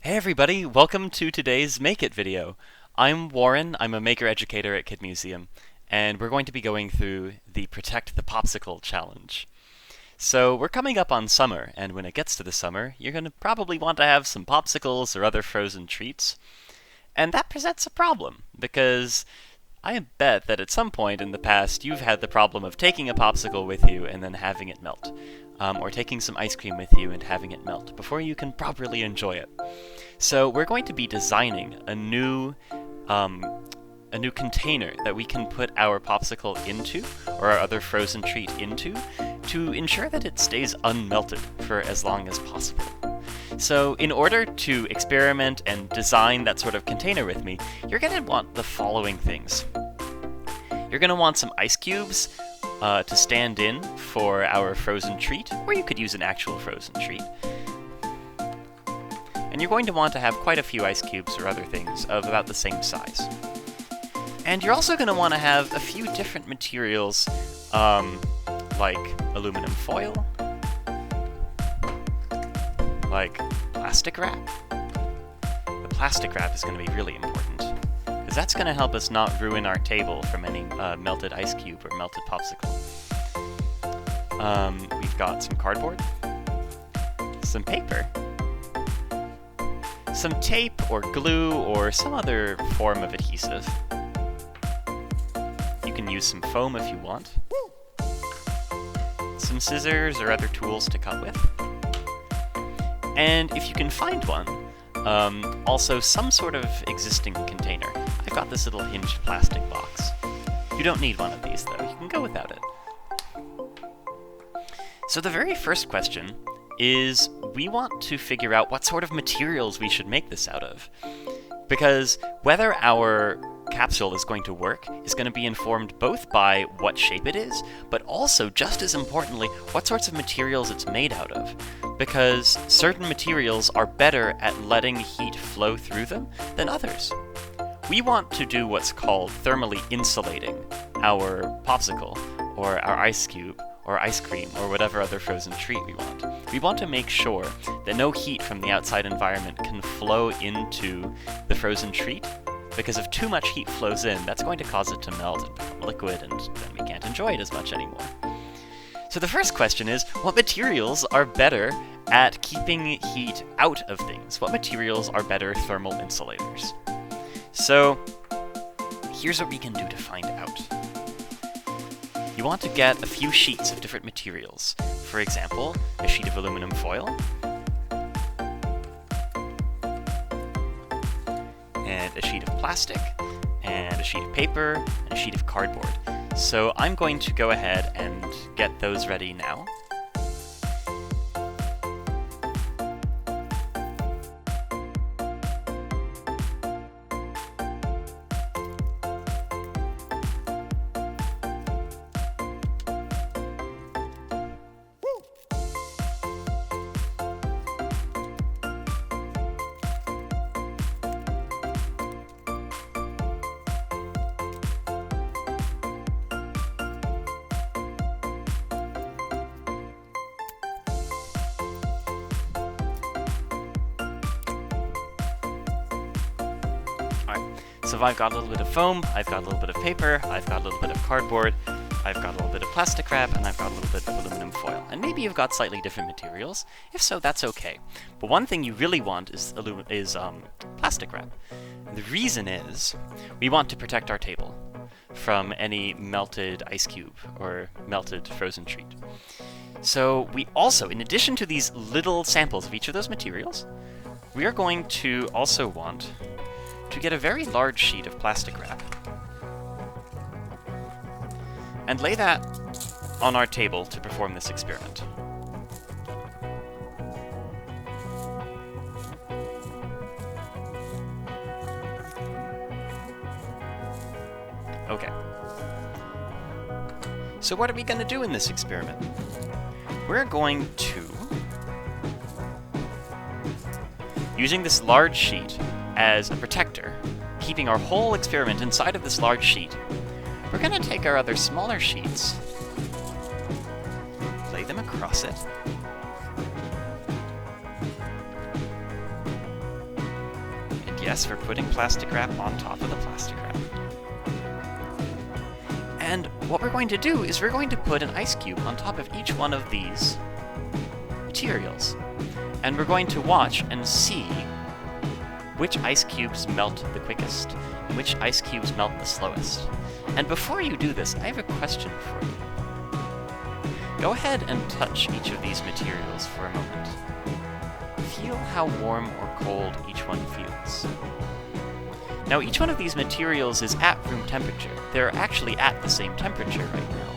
Hey everybody, welcome to today's Make It video. I'm Warren, I'm a maker educator at Kid Museum, and we're going to be going through the Protect the Popsicle challenge. So we're coming up on summer, and when it gets to the summer, you're going to probably want to have some popsicles or other frozen treats. And that presents a problem, because I bet that at some point in the past you've had the problem of taking a popsicle with you and then having it melt. Or taking some ice cream with you and having it melt before you can properly enjoy it. So we're going to be designing a new container that we can put our popsicle into, or our other frozen treat into, to ensure that it stays unmelted for as long as possible. So in order to experiment and design that sort of container with me, you're going to want the following things. You're going to want some ice cubes to stand in for our frozen treat, or you could use an actual frozen treat. And you're going to want to have quite a few ice cubes or other things of about the same size. And you're also going to want to have a few different materials, like aluminum foil, like plastic wrap. The plastic wrap is going to be really important, because that's going to help us not ruin our table from any melted ice cube or melted popsicle. We've got some cardboard, some paper, some tape or glue or some other form of adhesive. You can use some foam if you want. Some scissors or other tools to cut with. And if you can find one, also some sort of existing container. I've got this little hinged plastic box. You don't need one of these though, you can go without it. So the very first question is, we want to figure out what sort of materials we should make this out of. Because whether our capsule is going to work is going to be informed both by what shape it is, but also, just as importantly, what sorts of materials it's made out of. Because certain materials are better at letting heat flow through them than others. We want to do what's called thermally insulating our popsicle, or our ice cube, or ice cream, or whatever other frozen treat we want. We want to make sure that no heat from the outside environment can flow into the frozen treat, because if too much heat flows in, that's going to cause it to melt and become liquid, and then we can't enjoy it as much anymore. So the first question is, what materials are better at keeping heat out of things? What materials are better thermal insulators? So here's what we can do to find out. You want to get a few sheets of different materials. For example, a sheet of aluminum foil, and a sheet of plastic, and a sheet of paper, and a sheet of cardboard. So I'm going to go ahead and get those ready now. So I've got a little bit of foam, I've got a little bit of paper, I've got a little bit of cardboard, I've got a little bit of plastic wrap, and I've got a little bit of aluminum foil. And maybe you've got slightly different materials. If so, that's okay. But one thing you really want is plastic wrap. And the reason is, we want to protect our table from any melted ice cube or melted frozen treat. So we also, in addition to these little samples of each of those materials, we are going to also want to get a very large sheet of plastic wrap and lay that on our table to perform this experiment. Okay. So what are we going to do in this experiment? We're going to, using this large sheet as a protector, keeping our whole experiment inside of this large sheet, we're going to take our other smaller sheets, lay them across it, Yes, we're putting plastic wrap on top of the plastic wrap. And what we're going to do is we're going to put an ice cube on top of each one of these materials. And we're going to watch and see which ice cubes melt the quickest, and which ice cubes melt the slowest. And before you do this, I have a question for you. Go ahead and touch each of these materials for a moment. Feel how warm or cold each one feels. Now, each one of these materials is at room temperature. They're actually at the same temperature right now.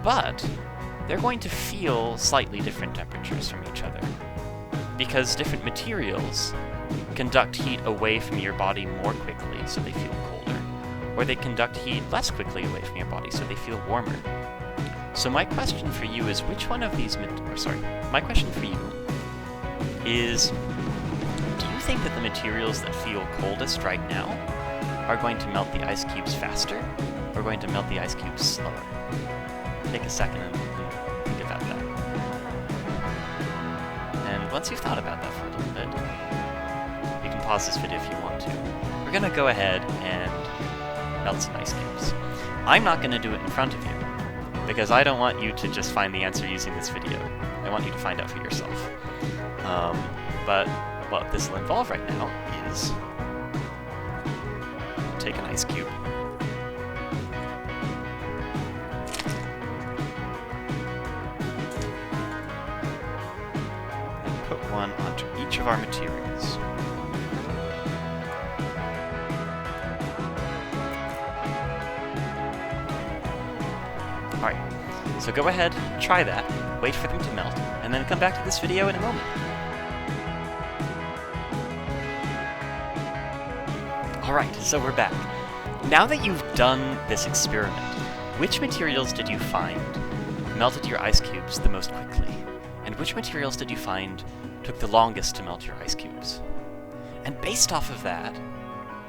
But they're going to feel slightly different temperatures from each other, because different materials conduct heat away from your body more quickly, so they feel colder, or they conduct heat less quickly away from your body, so they feel warmer. So my question for you is, which one of these my question for you is, do you think that the materials that feel coldest right now are going to melt the ice cubes faster, or going to melt the ice cubes slower? Take a second and think about that. And once you've thought about that for a little bit, you can pause this video if you want to. We're going to go ahead and melt some ice cubes. I'm not going to do it in front of you, because I don't want you to just find the answer using this video. I want you to find out for yourself. But what this will involve right now is take an ice cube, and put one onto each of our materials. Alright, so go ahead, try that, wait for them to melt, and then come back to this video in a moment. Alright, so we're back. Now that you've done this experiment, which materials did you find melted your ice cubes the most quickly? And which materials did you find took the longest to melt your ice cubes? And based off of that,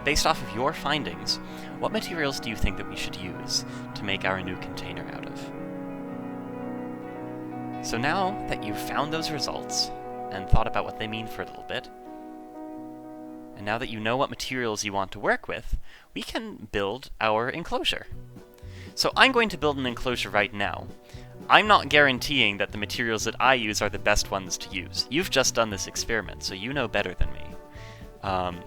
based off of your findings, what materials do you think that we should use to make our new container out of? So now that you've found those results and thought about what they mean for a little bit, and now that you know what materials you want to work with, we can build our enclosure. So I'm going to build an enclosure right now. I'm not guaranteeing that the materials that I use are the best ones to use. You've just done this experiment, so you know better than me.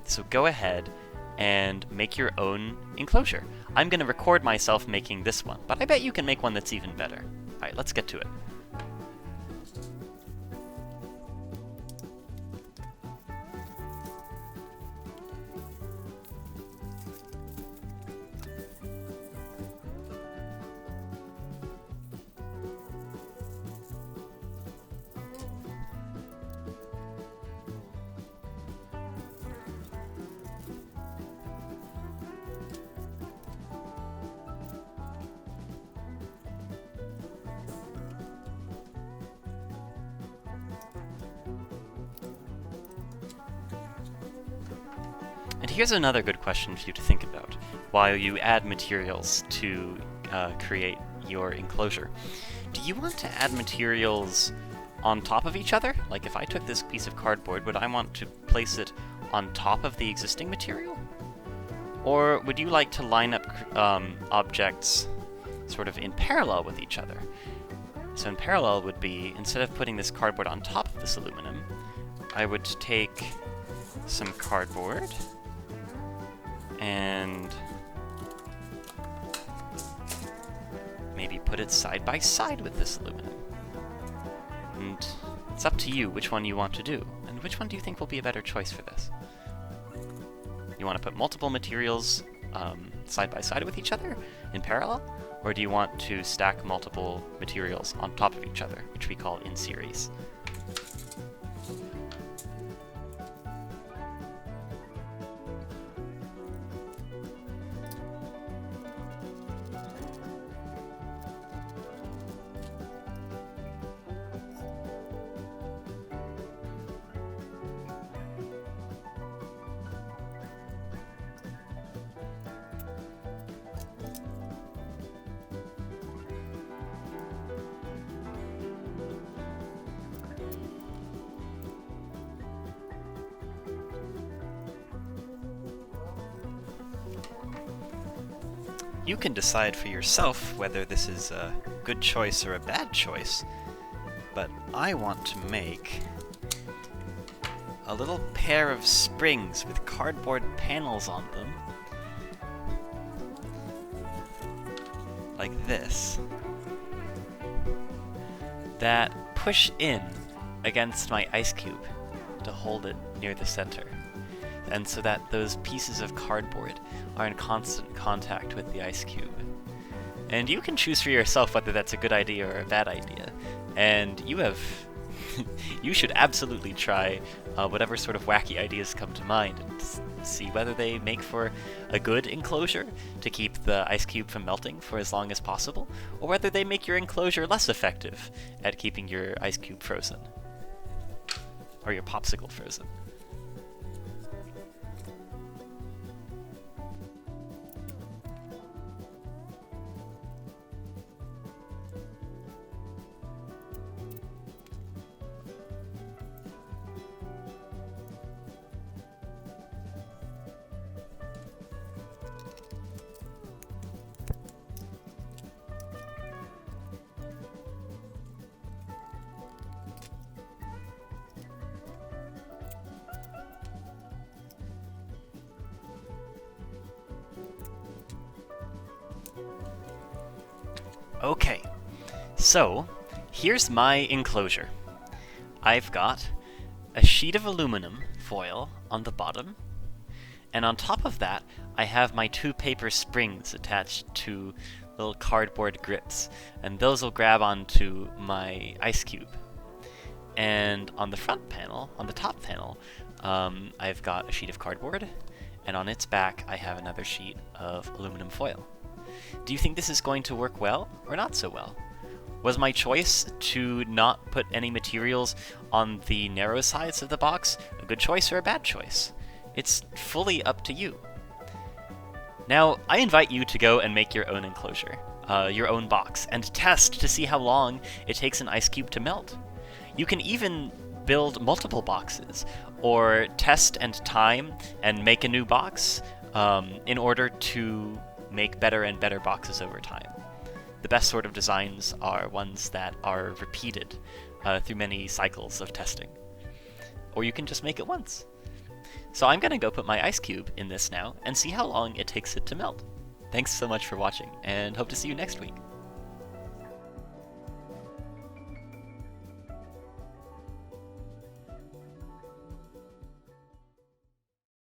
So go ahead and make your own enclosure. I'm going to record myself making this one, but I bet you can make one that's even better. Alright, let's get to it. And here's another good question for you to think about while you add materials to create your enclosure. Do you want to add materials on top of each other? Like if I took this piece of cardboard, would I want to place it on top of the existing material? Or would you like to line up objects sort of in parallel with each other? So in parallel would be, instead of putting this cardboard on top of this aluminum, I would take some cardboard and maybe put it side by side with this aluminum. And it's up to you which one you want to do. And which one do you think will be a better choice for this? You want to put multiple materials side by side with each other in parallel? Or do you want to stack multiple materials on top of each other, which we call in series? you can decide for yourself whether this is a good choice or a bad choice, but I want to make a little pair of springs with cardboard panels on them, like this, that push in against my ice cube to hold it near the center, and so that those pieces of cardboard are in constant contact with the ice cube. And you can choose for yourself whether that's a good idea or a bad idea, and you should absolutely try whatever sort of wacky ideas come to mind and see whether they make for a good enclosure to keep the ice cube from melting for as long as possible, or whether they make your enclosure less effective at keeping your ice cube frozen, or your popsicle frozen. Okay, so here's my enclosure. I've got a sheet of aluminum foil on the bottom, and on top of that I have my 2 paper springs attached to little cardboard grips, and those will grab onto my ice cube. And on the front panel, on the top panel, I've got a sheet of cardboard, and on its back I have another sheet of aluminum foil. Do you think this is going to work well, or not so well? Was my choice to not put any materials on the narrow sides of the box a good choice or a bad choice? It's fully up to you. Now, I invite you to go and make your own enclosure, your own box, and test to see how long it takes an ice cube to melt. You can even build multiple boxes, or test and time and make a new box in order to make better and better boxes over time. The best sort of designs are ones that are repeated through many cycles of testing. Or you can just make it once. So I'm going to go put my ice cube in this now and see how long it takes it to melt. Thanks so much for watching, and hope to see you next week.